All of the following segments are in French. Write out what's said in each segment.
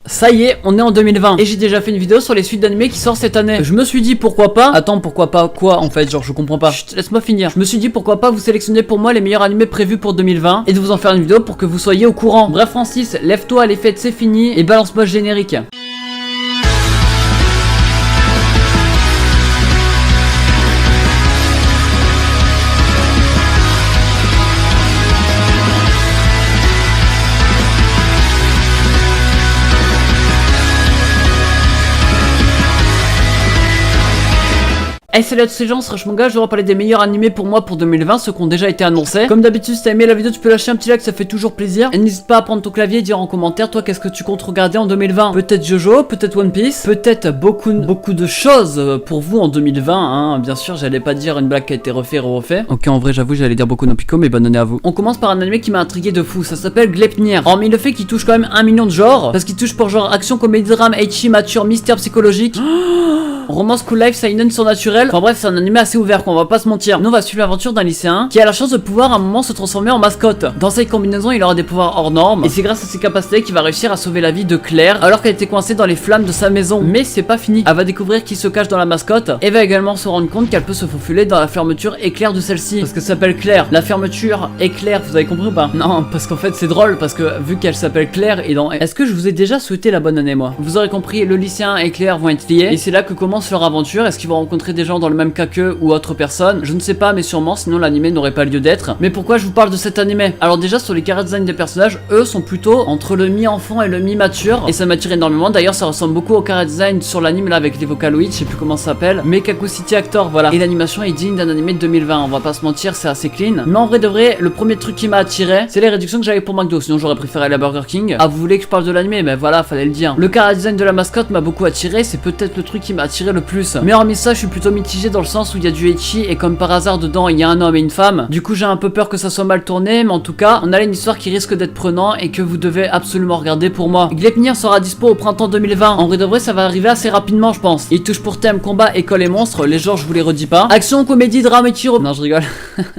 Ça y est, on est en 2020 et j'ai déjà fait une vidéo sur les suites d'animés qui sortent cette année. Je me suis dit pourquoi pas. Attends, pourquoi pas quoi en fait? Genre je comprends pas. Chut, laisse-moi finir. Je me suis dit pourquoi pas vous sélectionner pour moi les meilleurs animés prévus pour 2020 et de vous en faire une vidéo pour que vous soyez au courant. Bref Francis, lève-toi, les fêtes c'est fini et balance-moi le générique. Hey salut à tous les gens, c'est Rushmanga, je vais vous parler des meilleurs animés pour moi pour 2020, ceux qui ont déjà été annoncés. Comme d'habitude, si t'as aimé la vidéo, tu peux lâcher un petit like, ça fait toujours plaisir. Et n'hésite pas à prendre ton clavier et dire en commentaire, toi, qu'est-ce que tu comptes regarder en 2020. Peut-être Jojo, peut-être One Piece, peut-être beaucoup de choses pour vous en 2020, hein. Bien sûr, j'allais pas dire une blague qui a été refait et refait. Ok, en vrai, j'avoue, j'allais dire Boku no Pico, mais bonne année à vous. On commence par un animé qui m'a intrigué de fou, ça s'appelle Gleipnir. Hormis le fait qu'il touche quand même 1 million de genres, parce qu'il touche pour genre action, comédie, drame, ecchi, mature, mystère psychologique. Romance, cool life, seinen, surnaturel. Enfin bref, c'est un animé assez ouvert, qu'on va pas se mentir. Nous, on va suivre l'aventure d'un lycéen qui a la chance de pouvoir à un moment se transformer en mascotte. Dans cette combinaison, il aura des pouvoirs hors normes. Et c'est grâce à ses capacités qu'il va réussir à sauver la vie de Claire alors qu'elle était coincée dans les flammes de sa maison. Mais c'est pas fini. Elle va découvrir qui se cache dans la mascotte et va également se rendre compte qu'elle peut se faufiler dans la fermeture éclair de celle-ci. Parce que ça s'appelle Claire. La fermeture éclair, vous avez compris ou pas? Non, parce qu'en fait c'est drôle parce que vu qu'elle s'appelle Claire et dans... Est-ce que je vous ai déjà souhaité la bonne année moi? Vous aurez compris, le lycéen et Claire vont être liés et c'est là que commence leur aventure. Est-ce qu'ils vont rencontrer des gens dans le même cas qu'eux ou autre personne? Je ne sais pas, mais sûrement, sinon l'animé n'aurait pas lieu d'être. Mais pourquoi je vous parle de cet animé? Alors déjà sur les character design des personnages, eux sont plutôt entre le mi-enfant et le mi-mature et ça m'attire énormément. D'ailleurs ça ressemble beaucoup au character design sur l'anime là avec les Vocaloid, je sais plus comment ça s'appelle, mais Kaku City Actor, voilà. Et l'animation est digne d'un animé de 2020, on va pas se mentir, c'est assez clean. Mais en vrai de vrai, le premier truc qui m'a attiré, c'est les réductions que j'avais pour McDo, sinon j'aurais préféré la Burger King. Ah vous voulez que je parle de l'animé? Mais voilà, fallait le dire. Le character design de la mascotte m'a beaucoup attiré, c'est peut-être le truc qui m'a attiré le plus. Mais hormis ça, je suis plutôt mitigé dans le sens où il y a du ecchi et comme par hasard dedans il y a un homme et une femme. Du coup j'ai un peu peur que ça soit mal tourné, mais en tout cas on a là une histoire qui risque d'être prenant et que vous devez absolument regarder pour moi. Gleipnir sera dispo au printemps 2020. En vrai de vrai ça va arriver assez rapidement je pense. Il touche pour thème combat, école et monstres, les genres je vous les redis pas. Action, comédie, drame et tiro. Non je rigole.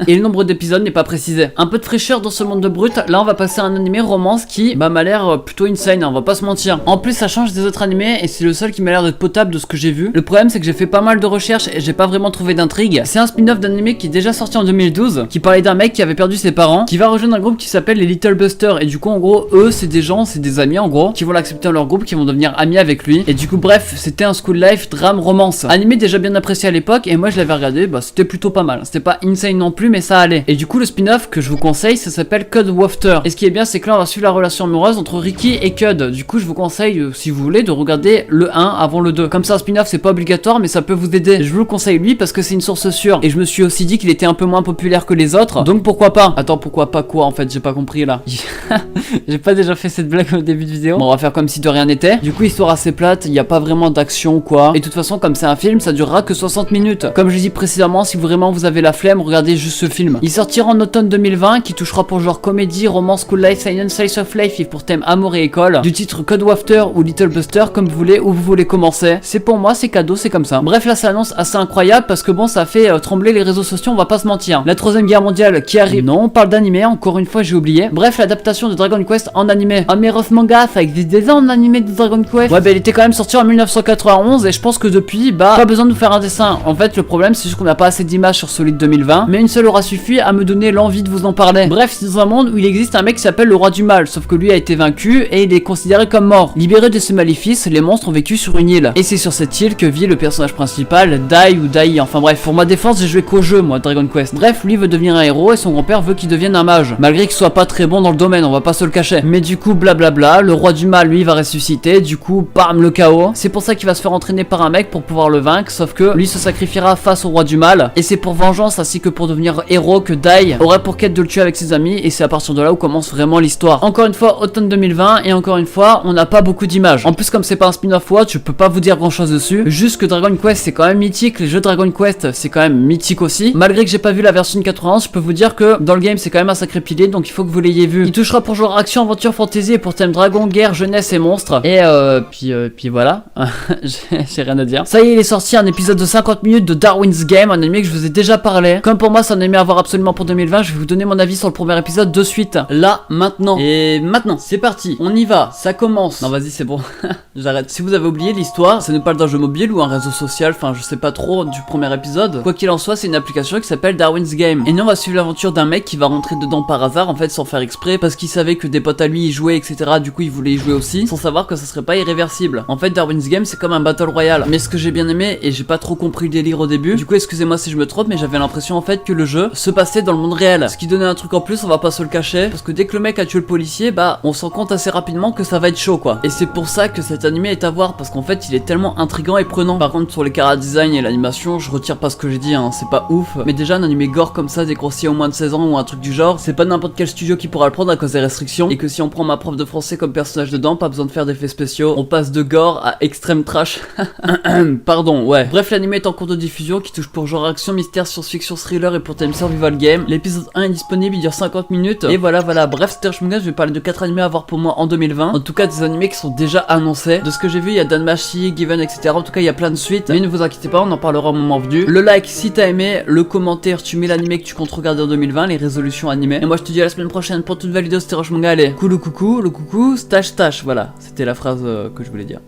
Et le nombre d'épisodes n'est pas précisé. Un peu de fraîcheur dans ce monde de brut. Là on va passer à un animé romance qui m'a l'air plutôt insane, on va pas se mentir. En plus ça change des autres animés et c'est le seul qui m'a l'air d'être potable de ce que j'ai vu. Le problème c'est que j'ai fait pas mal de recherches et j'ai pas vraiment trouvé d'intrigue. C'est un spin-off d'animé qui est déjà sorti en 2012, qui parlait d'un mec qui avait perdu ses parents, qui va rejoindre un groupe qui s'appelle les Little Busters. Et du coup en gros eux c'est des gens, c'est des amis en gros, qui vont l'accepter dans leur groupe, qui vont devenir amis avec lui. Et du coup bref, c'était un school life, drame, romance. Animé déjà bien apprécié à l'époque et moi je l'avais regardé, bah c'était plutôt pas mal. C'était pas insane non plus mais ça allait. Et du coup le spin-off que je vous conseille ça s'appelle Code Wafter. Et ce qui est bien c'est que là on va suivre la relation amoureuse entre Ricky et Cud. Du coup je vous conseille si vous voulez de regarder le 1 avant le 2. Comme ça un spin-off c'est pas obligatoire mais ça peut vous aider. Je vous le conseille lui parce que c'est une source sûre. Et je me suis aussi dit qu'il était un peu moins populaire que les autres. Donc pourquoi pas? Attends, pourquoi pas quoi en fait? J'ai pas compris là. J'ai pas déjà fait cette blague au début de vidéo. Bon, on va faire comme si de rien n'était. Du coup, histoire assez plate, il n'y a pas vraiment d'action quoi. Et de toute façon, comme c'est un film, ça durera que 60 minutes. Comme je dis précédemment, si vraiment vous avez la flemme, regardez juste ce film. Il sortira en automne 2020, qui touchera pour genre comédie, romance, cool life, science, slice of life et pour thème amour et école. Du titre Code Wafter ou Little Buster, comme vous voulez, où vous voulez commencer. C'est pour moi, c'est cadeau, c'est comme ça. Bref, là, ça annonce assez incroyable parce que bon, ça fait trembler les réseaux sociaux, on va pas se mentir. La troisième guerre mondiale qui arrive. Non, on parle d'animé, encore une fois j'ai oublié. Bref, l'adaptation de Dragon Quest en animé. Ah mais Ross Manga, ça existe déjà en animé de Dragon Quest. Ouais bah il était quand même sorti en 1991 et je pense que depuis, bah pas besoin de nous faire un dessin. En fait le problème c'est juste qu'on n'a pas assez d'images sur Solid 2020. Mais une seule aura suffi à me donner l'envie de vous en parler. Bref, c'est dans un monde où il existe un mec qui s'appelle le roi du mal. Sauf que lui a été vaincu et il est considéré comme mort. Libéré de ses maléfices, les monstres ont vécu sur une île. Et c'est sur cette île que vit le personnage principal, Dai ou Dai. Enfin bref, pour ma défense j'ai joué qu'au jeu moi, Dragon Quest. Bref, lui veut devenir un héros et son grand-père veut qu'il devienne un mage. Malgré qu'il soit pas très bon dans le domaine, on va pas se le cacher. Mais du coup, blablabla, le roi du mal lui va ressusciter, du coup, bam, le chaos. C'est pour ça qu'il va se faire entraîner par un mec pour pouvoir le vaincre, sauf que lui se sacrifiera face au roi du mal. Et c'est pour vengeance ainsi que pour devenir héros que Dai aurait pour quête de le tuer avec ses amis. Et c'est à partir de là où commence vraiment l'histoire. Encore une fois, automne 2020, et encore une fois, on n'a pas beaucoup d'images. En plus, comme c'est pas un spin-off watch, je peux pas vous dire grand chose dessus. Juste que Dragon Quest c'est quand même mythique. mythique, les jeux Dragon Quest c'est quand même mythique aussi. Malgré que j'ai pas vu la version 91, je peux vous dire que dans le game c'est quand même un sacré pilier, donc il faut que vous l'ayez vu. Il touchera pour genre action, aventure, fantasy et pour thème dragon, guerre, jeunesse et monstres. Et puis voilà, j'ai rien à dire. Ça y est, il est sorti un épisode de 50 minutes de Darwin's Game, un anime que je vous ai déjà parlé. Comme pour moi c'est un anime à voir absolument pour 2020, je vais vous donner mon avis sur le premier épisode de suite. Là, maintenant. Et maintenant, c'est parti, on y va, ça commence. Non vas-y c'est bon, j'arrête. Si vous avez oublié l'histoire, ça nous parle d'un jeu mobile ou un réseau social, enfin je sais pas trop du premier épisode. Quoi qu'il en soit, c'est une application qui s'appelle Darwin's Game. Et nous on va suivre l'aventure d'un mec qui va rentrer dedans par hasard, en fait sans faire exprès, parce qu'il savait que des potes à lui y jouaient, etc. Du coup il voulait y jouer aussi, sans savoir que ça serait pas irréversible. En fait Darwin's Game c'est comme un battle royale. Mais ce que j'ai bien aimé, et j'ai pas trop compris le délire au début, du coup excusez-moi si je me trompe, mais j'avais l'impression en fait que le jeu se passait dans le monde réel. Ce qui donnait un truc en plus, on va pas se le cacher, parce que dès que le mec a tué le policier, bah on s'en compte assez rapidement que ça va être chaud quoi. Et c'est pour ça que cet animé est à voir, parce qu'en fait il est tellement intriguant et prenant. Par contre sur les chara design et l'animation, je retire pas ce que j'ai dit, hein, c'est pas ouf. Mais déjà un animé gore comme ça, dégrossé au moins de 16 ans ou un truc du genre, c'est pas n'importe quel studio qui pourra le prendre à cause des restrictions. Et que si on prend ma prof de français comme personnage dedans, pas besoin de faire d'effets spéciaux, on passe de gore à extrême trash. Pardon, ouais. Bref, l'animé est en cours de diffusion, qui touche pour genre action, mystère, science-fiction, thriller et pour thème survival game. L'épisode 1 est disponible, il dure 50 minutes. Et voilà, voilà. Bref, c'était Rushmanga, je vais parler de 4 animés à voir pour moi en 2020. En tout cas, des animés qui sont déjà annoncés. De ce que j'ai vu, il y a Danmachi, Given, etc. En tout cas, il y a plein de suites. Mais ne vous inquiétez pas, on en parlera au moment venu. Le like si t'as aimé, le commentaire, tu mets l'animé que tu comptes regarder en 2020, les résolutions animées. Et moi, je te dis à la semaine prochaine pour toute nouvelle vidéo. C'était Rushmanga. Allez, coucou, le coucou, stache, voilà. C'était la phrase que je voulais dire.